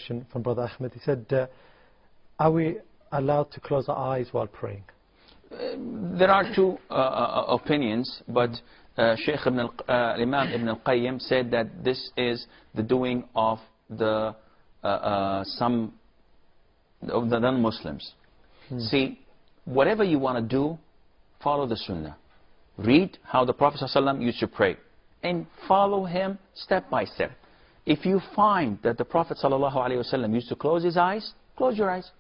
question from Brother Ahmed. He said, are we allowed to close our eyes while praying? There are two opinions, but Imam Ibn al-Qayyim said that this is the doing of some of the non-Muslims. See, whatever you want to do, follow the Sunnah. Read how the Prophet ﷺ used to pray, and follow him step by step. If you find that the Prophet ﷺ used to close his eyes, close your eyes.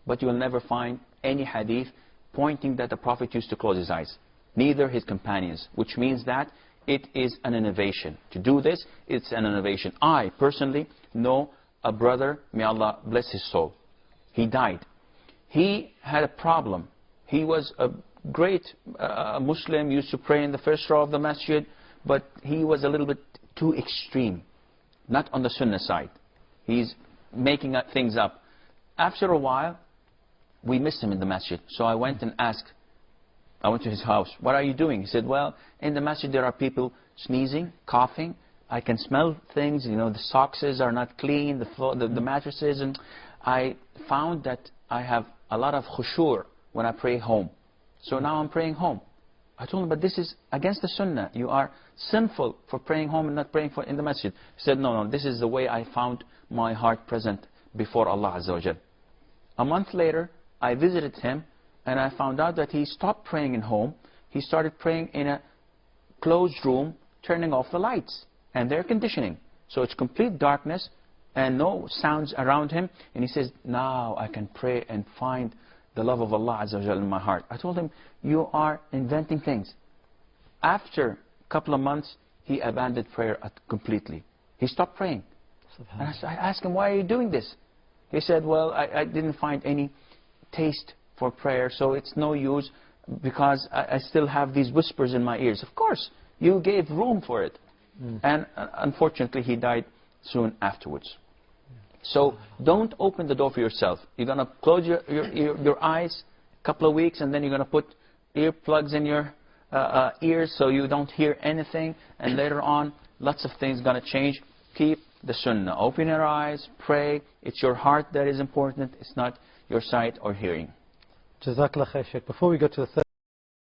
But you will never find any hadith pointing that the Prophet used to close his eyes. Neither his companions, which means that it is an innovation. To do this, it's an innovation. I personally know a brother, may Allah bless his soul. He died. He had a problem. He was a great Muslim, used to pray in the first row of the masjid, but he was a little bit too extreme. Not on the Sunnah side. He's making things up. After a while, we missed him in the masjid. So I went and asked. I went to his house. What are you doing? He said, well, in the masjid there are people sneezing, coughing. I can smell things. You know, the socks are not clean, the floor, the mattresses. And I found that I have a lot of khushu' when I pray home. So now I'm praying home. I told him, but this is against the Sunnah. You are sinful for praying home and not praying in the masjid. He said, no, this is the way I found my heart present before Allah Azza wa Jal. A month later, I visited him, and I found out that he stopped praying in home. He started praying in a closed room, turning off the lights and the air conditioning. So it's complete darkness and no sounds around him. And he says, now I can pray and find the love of Allah Azza wa Jal in my heart. I told him, you are inventing things. After a couple of months, he abandoned prayer completely. He stopped praying. And I asked him, why are you doing this? He said, well, I didn't find any taste for prayer, so it's no use because I still have these whispers in my ears. Of course, you gave room for it. And unfortunately, he died soon afterwards. So don't open the door for yourself. You're going to close your eyes a couple of weeks, and then you're going to put earplugs in your ears so you don't hear anything. And later on, lots of things are going to change. Keep the Sunnah. Open your eyes, pray. It's your heart that is important. It's not your sight or hearing. Jazakallah khair, Sheikh. Before we go to the third